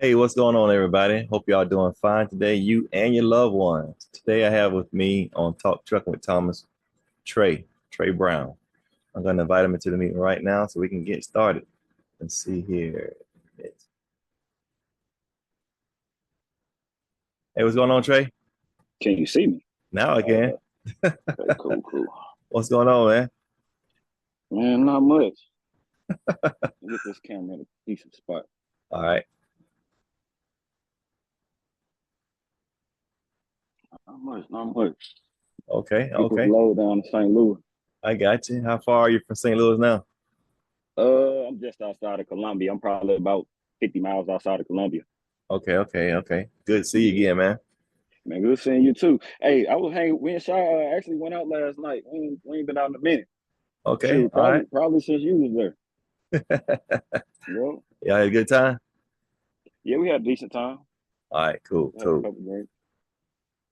Hey, what's going on, everybody? Hope y'all doing fine today, you and your loved ones. Today, I have with me on Talk Trucking with Thomas, Trey Brown. I'm going to invite him into the meeting right now so we can get started. Let's see here. Hey, what's going on, Trey? Can you see me? Now I can. Okay, cool, cool. What's going on, man? Man, not much. Get this camera in a decent spot. All right. Not much, not much. Okay. People's Okay. low down in St. Louis. I got you. How far are you from St. Louis now? I'm just outside of Columbia. I'm probably about 50 miles outside of Columbia. Okay. Okay. Okay. Good to see you Yeah. again, man. Man, good seeing you too. Hey, I was hanging. We and Shy actually went out last night. We ain't been out in a minute. Okay. Shoot, All right. probably since you was there. Well, Y'all had a good time? yeah, we had a decent time. All right. Cool. We had a Cool. couple drinks.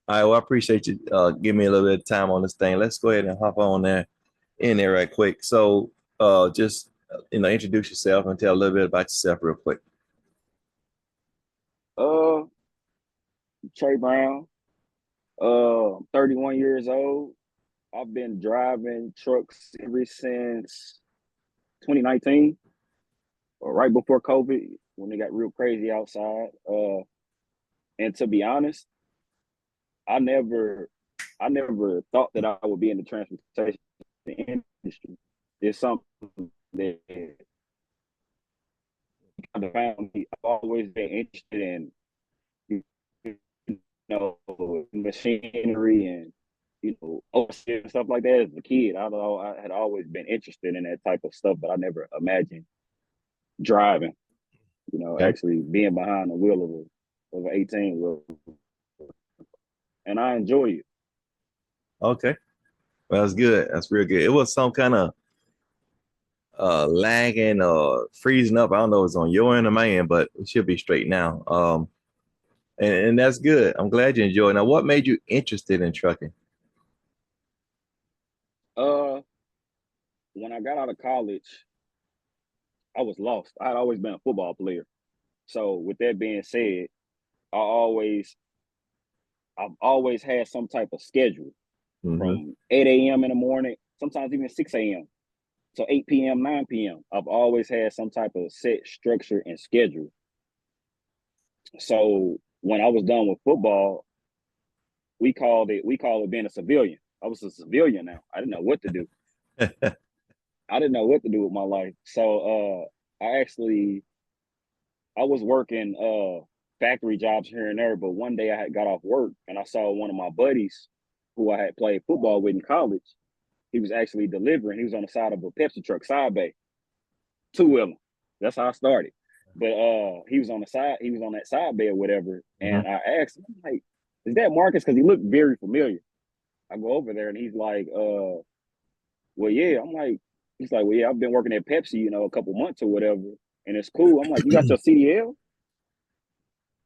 All right, well, I appreciate you giving me a little bit of time on this thing. Let's go ahead and hop on there right quick. So, just introduce yourself and tell a little bit about yourself real quick. Uh, Trey Brown. 31 years old. I've been driving trucks ever since 2019, or right before COVID, when it got real crazy outside. And to be honest, I never, I never thought that I would be in the transportation industry. It's something that kind of found me. I've always been interested in, you know, machinery and ownership and stuff like that. As a kid, I had always been interested in that type of stuff, but I never imagined driving. Okay. Actually being behind the wheel of an 18 wheel, and I enjoy it. Okay. Well, that's good. That's real good. It was some kind of lagging or freezing up. I don't know if it's on your end or my end, but it should be straight now. And that's good. I'm glad you enjoyed. Now, what made you interested in trucking? Uh, when I got out of college, I was lost. I had always been a football player. So with that being said, I always I've always had some type of schedule Hmm. from 8 a.m. in the morning, sometimes even 6 a.m. So 8 p.m., 9 p.m. I've always had some type of set structure and schedule. So when I was done with football, we call it being a civilian. I was a civilian now. I didn't know what to do. I didn't know what to do with my life. So I was working factory jobs here and there, but one day I had got off work and I saw one of my buddies who I had played football with in college. He was actually delivering. He was on the side of a Pepsi truck, side bay, two wheeler. That's how I started. But he was on the side, he was on that side bay or whatever. Hmm. And I asked him, I'm like, is that Marcus? Because he looked very familiar. I go over there and he's like, well, yeah. I'm like, he's like, well, yeah, I've been working at Pepsi, a couple months or whatever, and it's cool. I'm like, you got your CDL?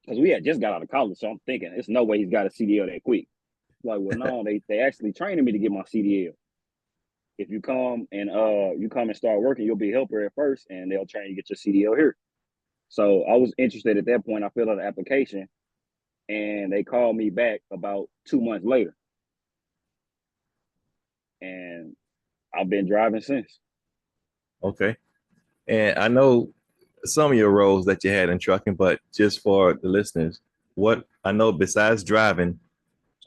Because we had just got out of college, so I'm thinking, there's no way he's got a CDL that quick. Like, well, no, they actually training me to get my CDL. If you come and start working, you'll be a helper at first, and they'll train you to get your CDL here. So I was interested at that point. I filled out an application, and they called me back about 2 months later, and I've been driving since. Okay. And I know some of your roles that you had in trucking, but just for the listeners, what I know besides driving,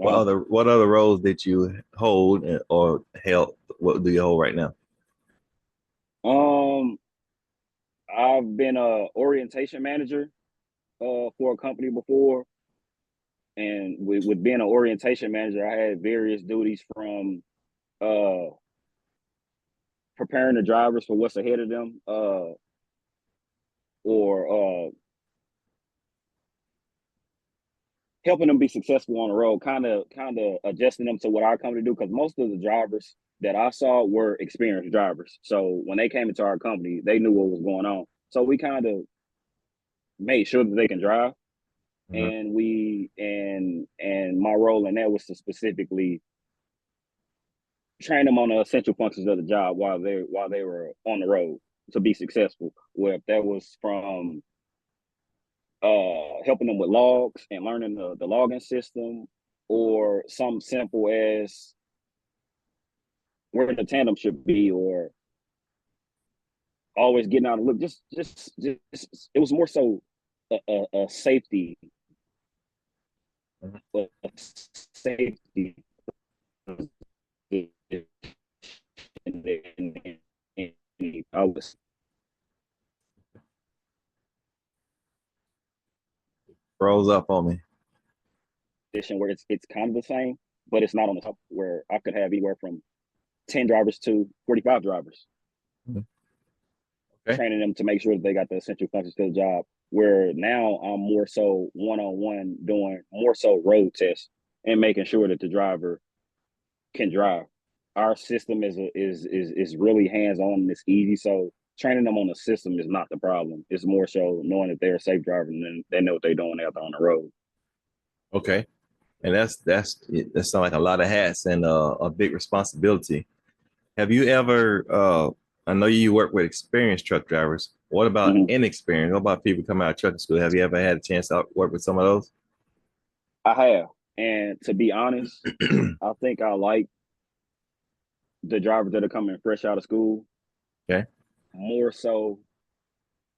Uh, what other roles did you hold or held? What do you hold right now? um, I've been a orientation manager for a company before, and with being an orientation manager, I had various duties from uh, preparing the drivers for what's ahead of them, or helping them be successful on the road, kind of adjusting them to what I come to do. Because most of the drivers that I saw were experienced drivers, so when they came into our company, they knew what was going on. So we kind of made sure that they can drive, Hmm. and and my role in that was to specifically train them on the essential functions of the job while they were on the road to be successful. Where if that was from helping them with logs and learning the logging system, or something simple as where the tandem should be, or always getting out and look. Just it was more so a safety, Mhm. a safety. I was Froze up on me. position where it's kind of the same, but it's not on the top where I could have anywhere from 10 drivers to 45 drivers, Mhm. Okay. training them to make sure that they got the essential functions to the job. Where now I'm more so one on one doing more so road tests and making sure that the driver can drive. Our system is really hands on and it's easy. So training them on the system is not the problem. It's more so knowing that they're a safe driver and then they know what they're doing out there on the road. Okay. And that sounds like a lot of hats and a big responsibility. Have you ever? I know you work with experienced truck drivers. What about Mm-hmm. inexperienced? What about people coming out of trucking school? Have you ever had a chance to work with some of those? I have. And to be honest, I think I like the drivers that are coming fresh out of school Okay. more so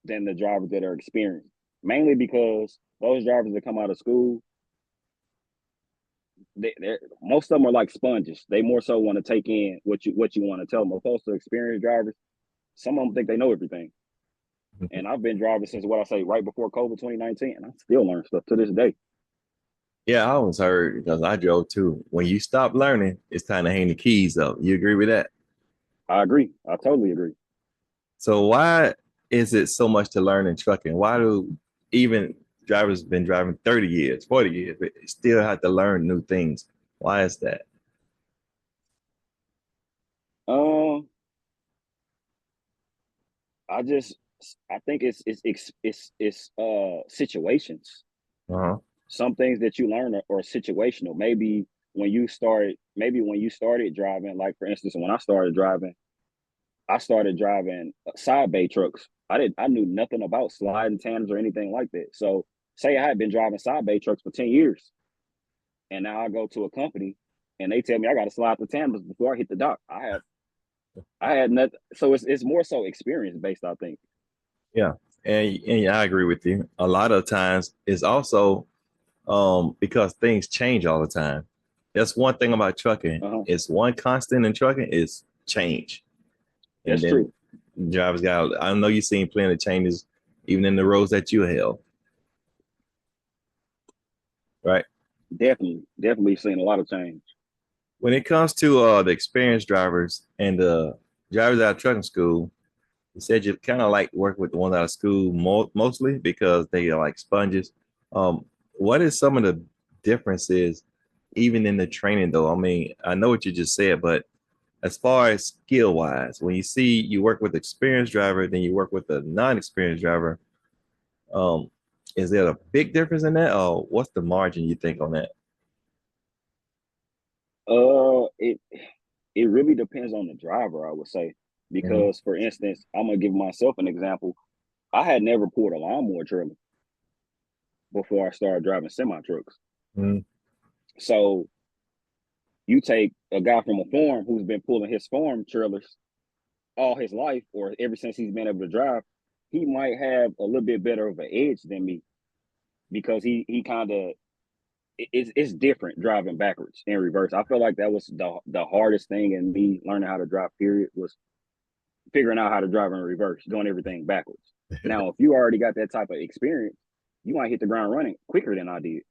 than the drivers that are experienced. Mainly because those drivers that come out of school, most of them are like sponges. They more so want to take in what you want to tell them. Opposed to experienced drivers, some of them think they know everything. And I've been driving since what I say right before COVID 2019, and I still learn stuff to this day. Yeah, I always heard because I drove too. When you stop learning, it's time to hang the keys up. You agree with that? I agree. I totally agree. So why is it so much to learn in trucking? Why do even drivers been driving 30 years, 40 years, but still have to learn new things? Why is that? Um, I just I think it's situations. Uh-huh. Some things that you learn are situational. Maybe when you started driving, like for instance, when I started driving side bay trucks. I knew nothing about sliding tandems or anything like that. So say I had been driving side bay trucks for 10 years, and now I go to a company and they tell me I got to slide the tandems before I hit the dock. I had nothing. So it's more so experience based, I think. Yeah. And I agree with you. A lot of times it's also because things change all the time. That's one thing about trucking. Uh-huh. It's one constant in trucking is change. And That's then true. drivers got, I know you've seen plenty of changes even in the roads that you held, right? Definitely seen a lot of change. When it comes to the experienced drivers and the drivers out of trucking school, you said you kind of like work with the ones out of school mostly because they are like sponges. What is some of the differences, even in the training, though? I mean, I know what you just said, but as far as skill wise, when you see you work with experienced driver, then you work with a non-experienced driver, um, is there a big difference in that, or what's the margin you think on that? It really depends on the driver, I would say. Mm-hmm. Because for instance, I'm gonna give myself an example. I had never pulled a lawnmower trailer before I started driving semi trucks. Mm-hmm. So you take a guy from a farm who's been pulling his farm trailers all his life, or ever since he's been able to drive, he might have a little bit better of an edge than me because he kind of it's different driving backwards and reverse. I feel like that was the hardest thing in me learning how to drive. Period was figuring out how to drive in reverse, doing everything backwards. Now, if you already got that type of experience, you might hit the ground running quicker than I did.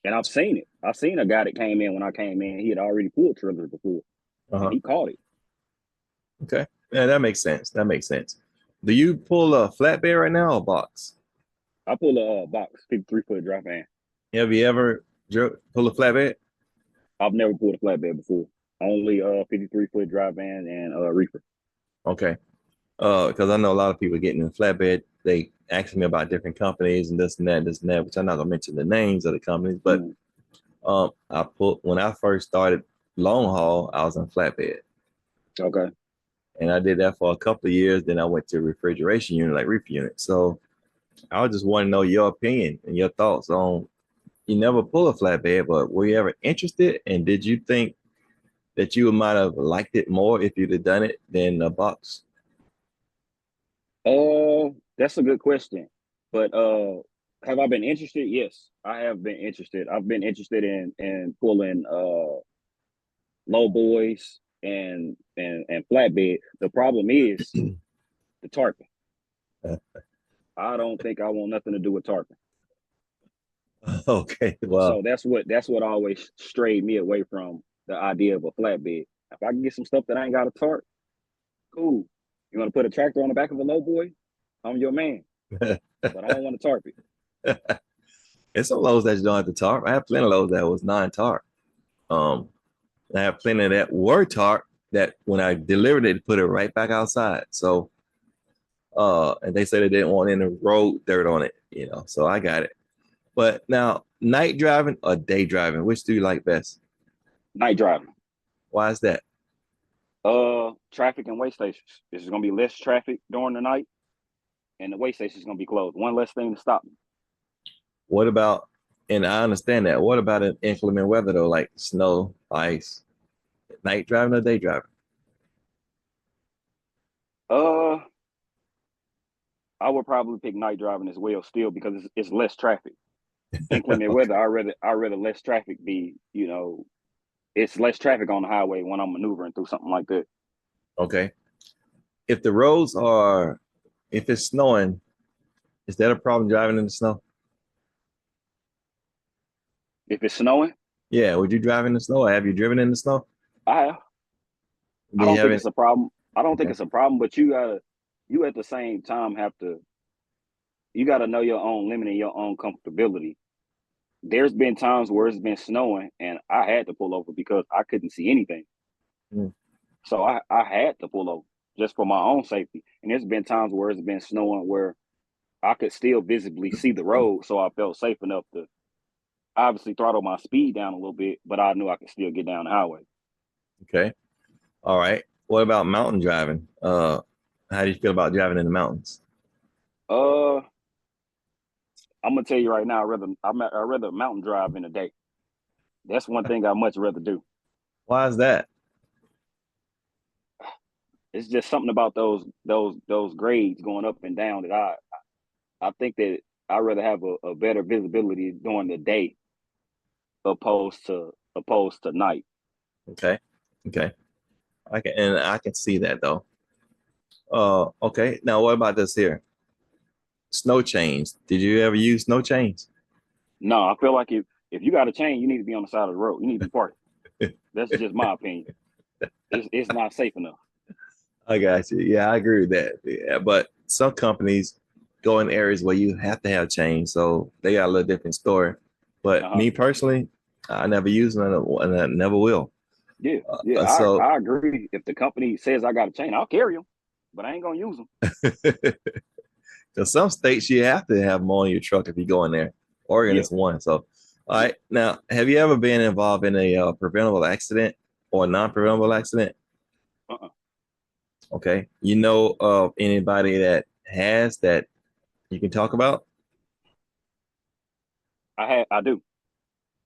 And I've seen it. I've seen a guy that came in when I came in. He had already pulled trailers before, and Uh-huh. he caught it. Okay. Yeah, that makes sense. That makes sense. Do you pull a flatbed right now or box? I pull a box, 53-foot drop van. Have you ever pull a flatbed? I've never pulled a flatbed before. Only 53-foot drop van and reefer. Okay. Because I know a lot of people getting in flatbed. They asking me about different companies and this and that, which I'm not gonna mention the names of the companies, but Mm. I put when I first started long haul, I was on flatbed, Okay. and I did that for a couple of years. Then I went to refrigeration unit, like reef unit. So I just want to know your opinion and your thoughts on. You never pull a flatbed, but were you ever interested? And did you think that you might have liked it more if you'd have done it than a box? That's a good question. But have I been interested? Yes, I have been interested. I've been interested in pulling low boys and flatbed. The problem is the tarpon. I don't think I want nothing to do with tarpon. Okay, So well, that's what always strayed me away from the idea of a flatbed. If I can get some stuff that ain't got a tarp, cool. You want to put a tractor on the back of a low boy? I'm your man. But I don't want to tarp it. it's some loads that you don't have to tarp. I have plenty of loads that was non-tarp. Um, I have plenty that were tarp that when I delivered it, put it right back outside. So, and they said they didn't want any road dirt on it, So I got it. But now, night driving or day driving, which do you like best? Night driving. Why is that? Traffic and way stations. There's gonna be less traffic during the night, and the way station is gonna be closed. One less thing to stop me. What about, and I understand that. What about an inclement weather though, like snow, ice, night driving or day driving? Uh, I would probably pick night driving as well, still because it's less traffic. Inclement Okay. weather, I rather less traffic be. It's less traffic on the highway when I'm maneuvering through something like that. Okay. If the roads are, if it's snowing, is that a problem driving in the snow? If it's snowing, Yeah. Would you drive in the snow or have you driven in the snow? I have. I Do you don't have think it? it's a problem. I don't think Okay. it's a problem, but you at the same time you gotta know your own limit and your own comfortability. There's been times where it's been snowing and I had to pull over because I couldn't see anything. Mm. So I had to pull over just for my own safety. And there's been times where it's been snowing where I could still visibly see the road, so I felt safe enough to obviously throttle my speed down a little bit, but I knew I could still get down the highway. Okay. All right. What about mountain driving? How do you feel about driving in the mountains? Uh, I'm gonna tell you right now, I rather mountain drive in a day. That's one thing I much rather do. Why is that? It's just something about those grades going up and down that I think that I'd rather have a better visibility during the day opposed to night. Okay. Okay. I can see that though. Okay. Now what about this here? Snow chains. Did you ever use snow chains? No, I feel like if you got a chain, you need to be on the side of the road. You need to be parked. That's just my opinion. It's not safe enough. I got you. Yeah, I agree with that. Yeah, but some companies go in areas where you have to have chains, so they got a little different story. But Uh-huh. me personally, I never use them and I never will. Yeah, yeah, So, I agree. If the company says I got a chain, I'll carry them, but I ain't gonna use them. in some states you have to have them on your truck if you go in there. Oregon Yeah, is one. So, all yeah. right. Now, have you ever been involved in a preventable accident or non-preventable accident? Uh-uh. Okay. You know of anybody that has that you can talk about? I do,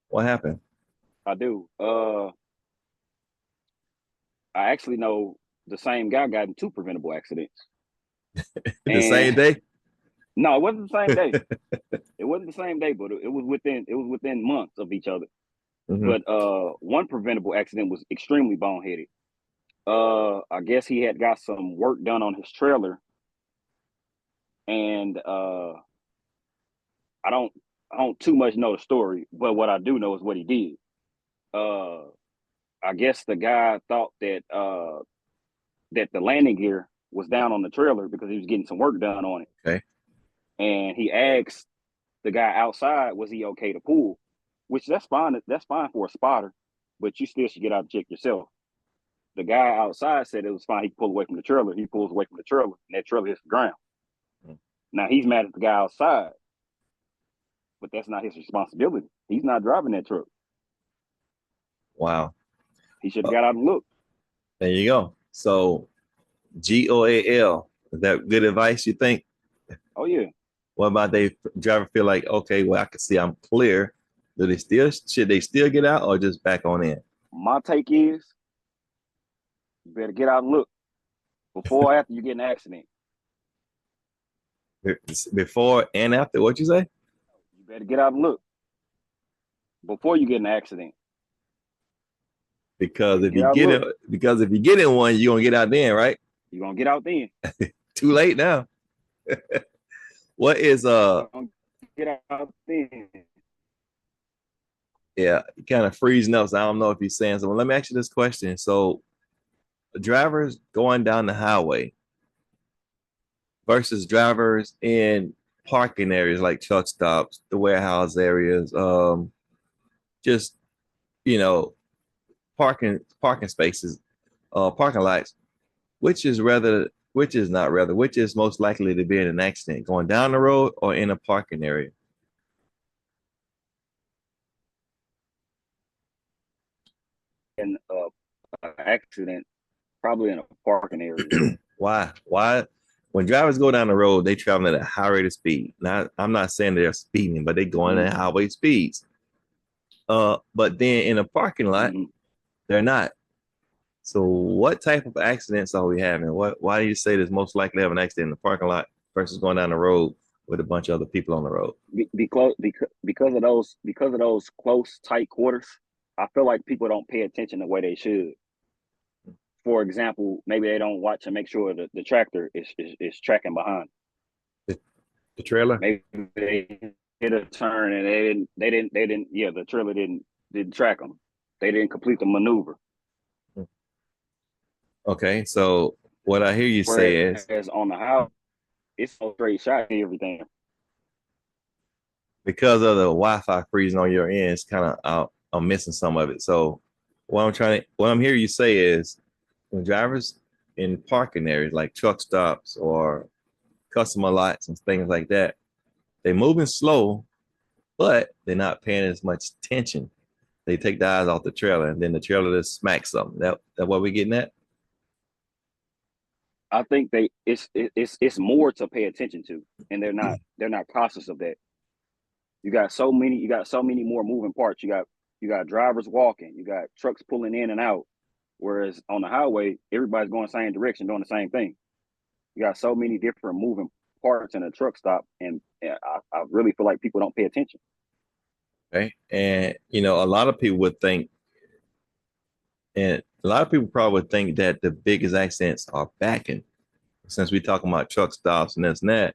What happened? I do. I actually know the same guy got in two preventable accidents, The same and day? no, it wasn't the same day. It wasn't the same day, but it was within months of each other. Hmm. But one preventable accident was extremely boneheaded. I guess he had got some work done on his trailer, and I don't I don't too much know the story, but what I do know is what he did. Uh, I guess the guy thought that the landing gear was down on the trailer because he was getting some work done on it, Okay. and he asked the guy outside, was he okay to pull? Which that's fine. That's fine for a spotter, but you still should get out and check yourself. The guy outside said it was fine. He could pull away from the trailer. He pulls away from the trailer, and that trailer hits the ground. Now he's mad at the guy outside, but that's not his responsibility. He's not driving that truck. Wow. He should have Uh, got out and looked. there you go. So GOAL. Is that good advice, you think? Oh yeah, What about they driver feel like, okay, well, I can see I'm clear. Should they still get out or just back on in? My take is you better get out and look before or after you get in an accident. Before and after, what you say? You better get out and look before you get in an accident. Because if you get in one, you're gonna get out then, right? You're gonna get out then. Too late now. What is get out then? Yeah, kind of freezing up. So I don't know if you're saying so. Well, let me ask you this question. So drivers going down the highway versus drivers in parking areas like truck stops, the warehouse areas, just you know, parking spaces, parking lots, which is most likely to be in an accident, going down the road or in a parking area? In an accident, probably in a parking area. Why? Why? When drivers go down the road, they travel at a high rate of speed. Now, I'm not saying they're speeding, but they're going at highway speeds. But then in a parking lot, they're not. So, what type of accidents are we having? Why do you say there's most likely to have an accident in the parking lot versus going down the road with a bunch of other people on the road? Because of those close, tight quarters, I feel like people don't pay attention the way they should. For example, maybe they don't watch and make sure that the tractor is tracking behind. The trailer? Maybe they hit a turn and the trailer didn't track them. They didn't complete the maneuver. Okay, so what I hear you say is on the house, it's a straight shot and everything. Because of the Wi-Fi freezing on your end, it's kind of I'm missing some of it. So what I'm hearing you say is when drivers in parking areas like truck stops or customer lots and things like that, they're moving slow, but they're not paying as much attention. They take the eyes off the trailer, and then the trailer just smacks something. That what we're getting at? I think it's more to pay attention to, and they're not cautious of that. You got so many more moving parts. You got drivers walking, you got trucks pulling in and out. Whereas on the highway, everybody's going the same direction, doing the same thing. You got so many different moving parts in a truck stop, and I really feel like people don't pay attention. Okay, and a lot of people would think, and a lot of people probably would think that the biggest accidents are backing, since we're talking about truck stops and this and that.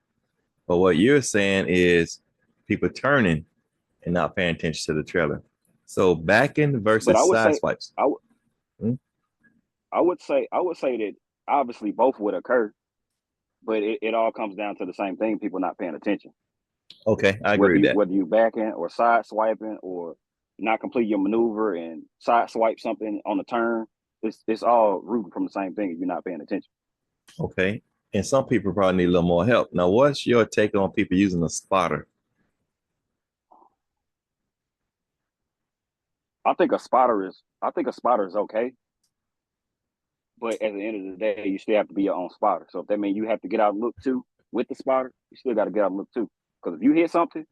But what you're saying is people turning and not paying attention to the trailer. So backing versus side swipes. I would say that obviously both would occur, but it all comes down to the same thing: people not paying attention. Okay, I agree with that. Whether you backing or side swiping or not complete your maneuver and side swipe something on the turn, it's all rooted from the same thing if you're not paying attention. Okay, and some people probably need a little more help. Now, what's your take on people using a spotter? I think a spotter is okay. But at the end of the day, you still have to be your own spotter. So if that means you have to get out and look too with the spotter, you still got to get out and look too. Because if you hit something,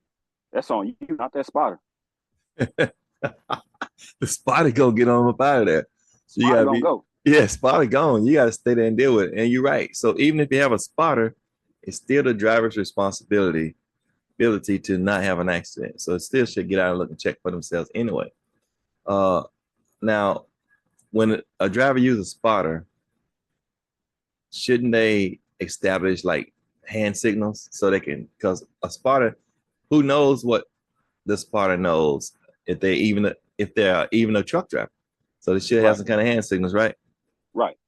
that's on you, not that spotter. The spotter gonna get on up out of there. So you gotta go. Yeah, spotter gone. You gotta stay there and deal with it. And you're right. So even if you have a spotter, it's still the driver's ability to not have an accident. So it still should get out and look and check for themselves anyway. Now, when a driver uses a spotter, shouldn't they establish like hand signals so they can? Because a spotter, who knows what the spotter knows if they're even a truck driver. So they should have some kind of hand signals, right? Right.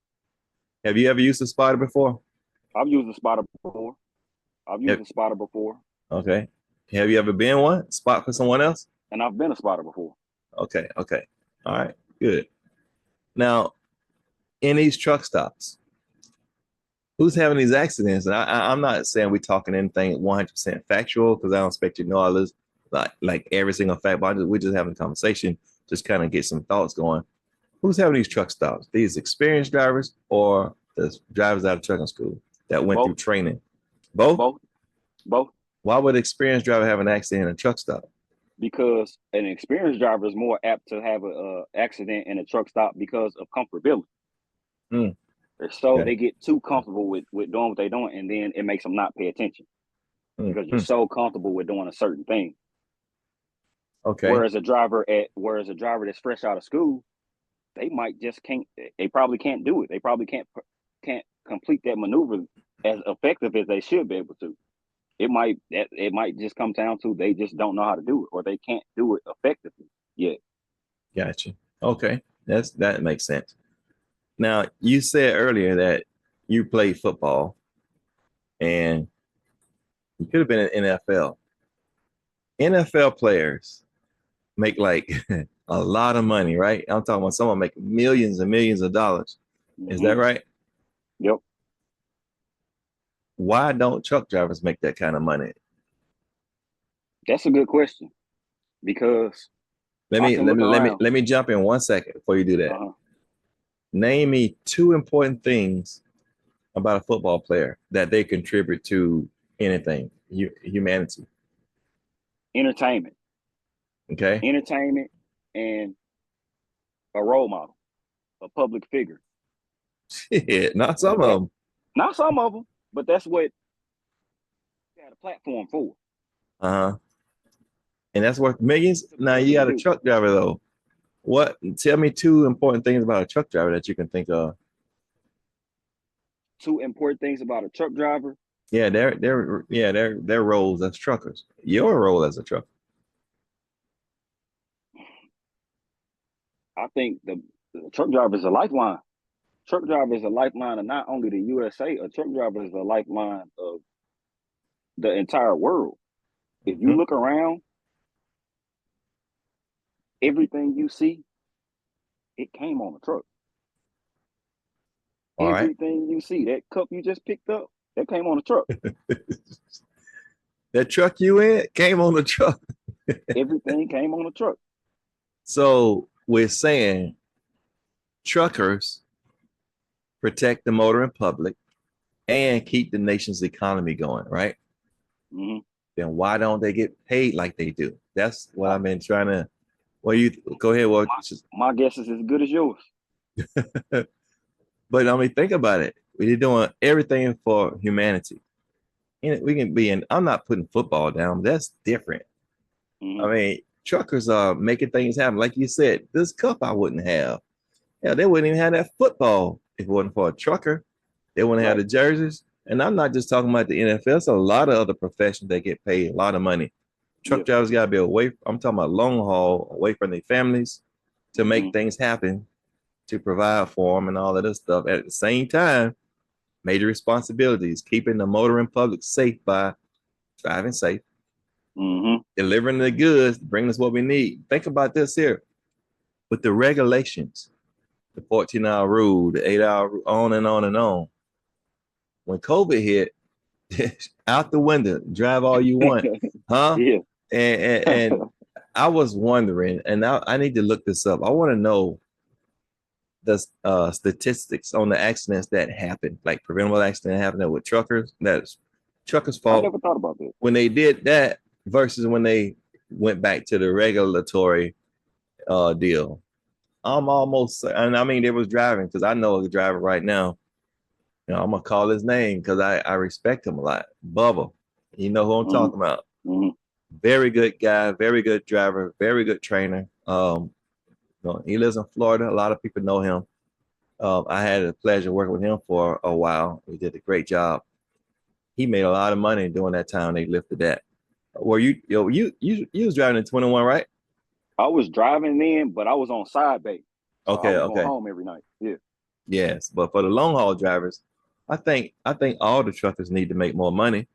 Have you ever used a spotter before? I've used a spotter before. Okay. Have you ever been one? Spot for someone else? And I've been a spotter before. Okay. All right. Good. Now, in these truck stops, who's having these accidents? And I'm not saying we're talking anything 100% factual because I don't expect you to know all this, like every single fact, but we're just having a conversation, just kind of get some thoughts going. Who's having these truck stops? These experienced drivers or the drivers out of trucking school that went through training? Both? Both. Why would an experienced driver have an accident in a truck stop? because an experienced driver is more apt to have a accident in a truck stop because of comfortability. Mm, So okay. they get too comfortable with doing what they're doing, and then it makes them not pay attention Mm, because you're mm, so comfortable with doing a certain thing. okay. Whereas a driver that's fresh out of school, they might just can't. They probably can't do it. They probably can't complete that maneuver as effective as they should be able to. It might just come down to they just don't know how to do it, or they can't do it effectively yet. Gotcha. Okay. That makes sense. Now, you said earlier that you played football and you could have been in NFL. NFL players make like a lot of money, right? I'm talking about someone making millions and millions of dollars. Is Mm-hmm. that right? Yep, Why don't truck drivers make that kind of money? that's a good question because Let I me can let look me let me around. let me jump in 1 second before you do that. Uh-huh. Name me two important things about a football player that they contribute to anything, humanity. Entertainment, Okay. entertainment, and a role model, a public figure. Shit, not some That of them. not some of them, but that's what they had a platform for. Uh-huh. And that's worth millions. It's Now ability you to got a do. truck driver though. What? Tell me two important things about a truck driver that you can think of. Two important things about a truck driver. Yeah, their roles as truckers. Your role as a trucker. I think the truck driver is a lifeline. Truck driver is a lifeline of not only the USA. A truck driver is a lifeline of the entire world. If you Mhm. look around, everything you see, it came on a truck. All right. Everything you see, that cup you just picked up, that came on a truck. That truck you in came on the truck. Everything came on a truck. So we're saying truckers protect the motoring public and keep the nation's economy going, right? Mm-hmm. Then why don't they get paid like they do? That's what I, I've been trying to. Well, you go ahead. Well, my guess is as good as yours. but I mean, think about it. We're doing everything for humanity. And we can be in. I'm not putting football down. That's different. Mm-hmm. I mean, truckers are making things happen. Like you said, this cup I wouldn't have. Yeah, they wouldn't even have that football if it wasn't for a trucker. They wouldn't have Right. the jerseys. And I'm not just talking about the NFL. It's a lot of other professions that get paid a lot of money. Yeah. Truck drivers got to be away. I'm talking about long haul, away from their families to Mm-hmm. make things happen, to provide for them and all of this stuff. At the same time, major responsibilities, keeping the motoring public safe by driving safe, Mm-hmm. delivering the goods, bringing us what we need. Think about this here with the regulations, the 14-hour rule, the 8-hour rule, on and on and on. When COVID hit, out the window, drive all you want, huh? Yeah. And I was wondering, and I need to look this up. I want to know the statistics on the accidents that happened, like preventable accident happening with truckers. That's truckers' I fault never thought about that. when they did that versus when they went back to the regulatory deal. I'm almost, and I mean, they was driving because I know the driver right now. You know, I'm gonna call his name because I respect him a lot. Bubba, you know who I'm Mm-hmm. talking about. Mm-hmm. Very good guy, very good driver, very good trainer. You know, he lives in Florida. A lot of people know him. I had the pleasure of working with him for a while. He did a great job. He made a lot of money during that time they lifted that. Were you was driving in 21, right? I was driving then, but I was on side base. So I Okay, was going okay. home every night. Yeah. Yes. But for the long haul drivers, I think all the truckers need to make more money,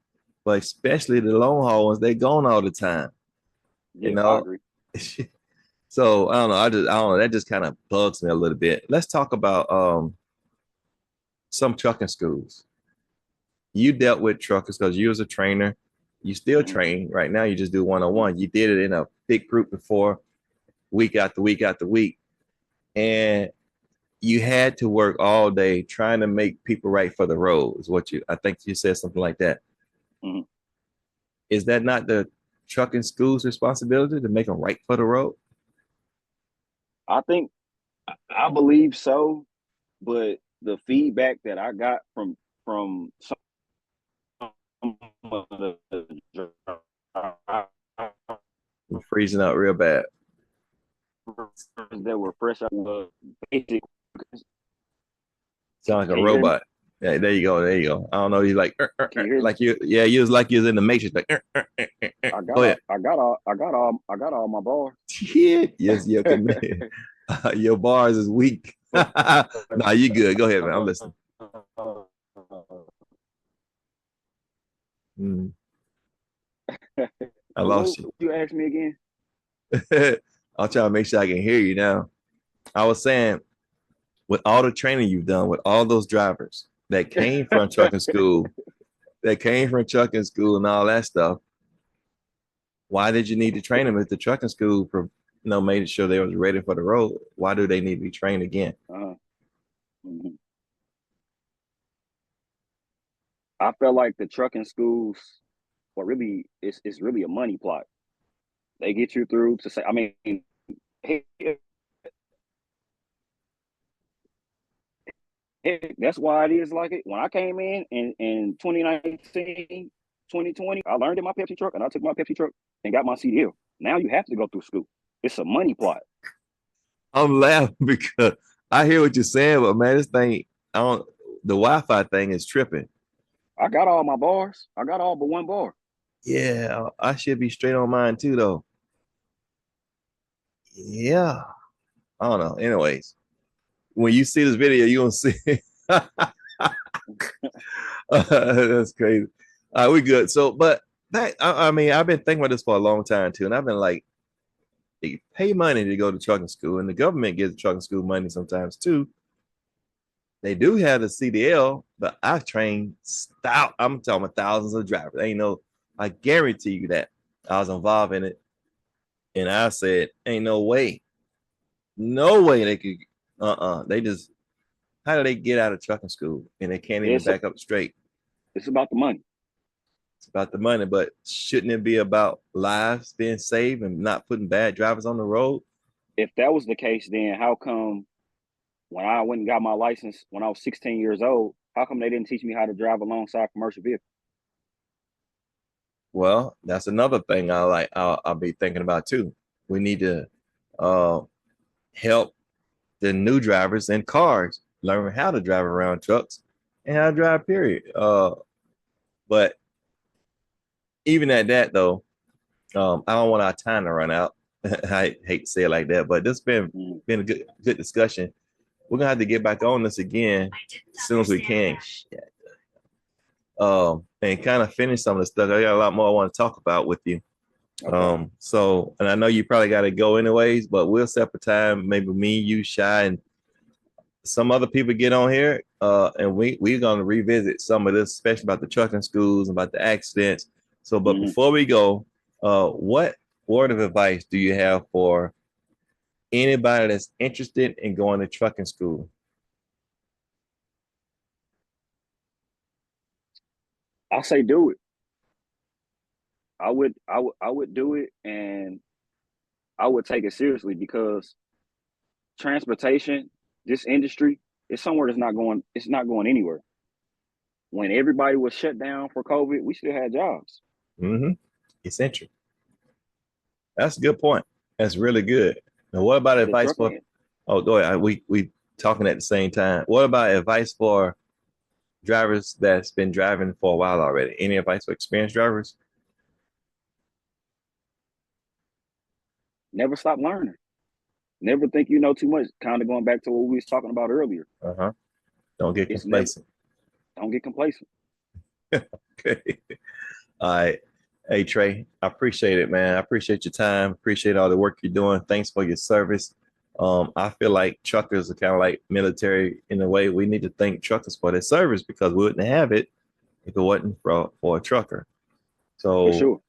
but especially the long haul ones, they gone all the time, you Yeah, I know. agree. So I don't know. I don't know. That just kind of bugs me a little bit. Let's talk about some trucking schools. You dealt with truckers because you was a trainer. You still Mm-hmm. train right now. You just do one on Mm-hmm. one. You did it in a big group before, week after week after week, and you had to work all day trying to make people right for the road. Is what you? I think you said something like that. Mm-hmm. Is that not the trucking school's responsibility to make them right for the road? I think I believe so, but the feedback that I got from some of the We're freezing up real bad. that were fresh out of basic. Sound like a Can you hear me? robot. Yeah, there you go. There you go. I don't know. You like Can you hear me? like you. Yeah, you was like you was in the Matrix. Like go ahead. I got all my bars. Yeah, yes, your command. Your bars is weak. Nah, you good. Go ahead, man. I'm listening. Mm, I What lost you. you asked me again? I'll try to make sure I can hear you now. I was saying, with all the training you've done with all those drivers that came from trucking school and all that stuff, why did you need to train them at the trucking school for made sure they was ready for the road? Why do they need to be trained again? Mhm. I felt like the trucking schools, well, really, it's really a money plot. They get you through to say, I mean, that's why it is like it. When I came in 2019, 2020, I learned in my Pepsi truck and I took my Pepsi truck and got my CDL. Now you have to go through school. It's a money plot. I'm laughing because I hear what you're saying, but man, this thing, I don't. The Wi-Fi thing is tripping. I got all my bars. I got all but one bar. Yeah, I should be straight on mine too, though. Yeah, I don't know. Anyways, when you see this video, you gonna see. That's crazy. All right, we good. So, but that I mean, I've been thinking about this for a long time too, and I've been like, they pay money to go to trucking school, and the government gives trucking school money sometimes too. They do have the CDL, but I've trained stout. I'm talking about thousands of drivers. Ain't no, I guarantee you that I was involved in it, and I said, ain't no way, no way they could. They just, how do they get out of trucking school and they can't even It's a, back up straight? it's about the money. It's about the money, but shouldn't it be about lives being saved and not putting bad drivers on the road? If that was the case, then how come when I went and got my license when I was 16 years old, how come they didn't teach me how to drive alongside commercial vehicles? Well, that's another thing I like. I'll be thinking about too. We need to uh, help the new drivers in cars learn how to drive around trucks and how to drive. Period. But even at that though, I don't want our time to run out. I hate to say it like that, but this Mm. been a good discussion. We're gonna have to get back on this again as soon as we can. And kind of finish some of the stuff. I got a lot more I want to talk about with you. Okay. So, and I know you probably got to go anyways, but we'll set up a time, maybe me, you, Shy, and some other people get on here, and we're gonna revisit some of this, especially about the trucking schools, about the accidents. So, but Hmm. before we go, what word of advice do you have for anybody that's interested in going to trucking school? I say do it. I would do it, and I would take it seriously because transportation, this industry, is somewhere that's not going. It's not going anywhere. When everybody was shut down for COVID, we still had jobs. Mm-hmm. Essential. That's a good point. That's really good. Now, what about The advice for? trucking, Oh, go ahead. We talking at the same time. What about advice for drivers that's been driving for a while already? Any advice for experienced drivers? never stop learning. Never think you know too much. Kind of going back to what we was talking about earlier. Uh-huh. Don't get It's never. complacent. Don't get complacent. Okay. All right. Hey Trey, I appreciate it, man. I appreciate your time. Appreciate all the work you're doing. Thanks for your service. I feel like truckers are kind of like military in a way. We need to thank truckers for their service because we wouldn't have it if it wasn't for a trucker. For So sure.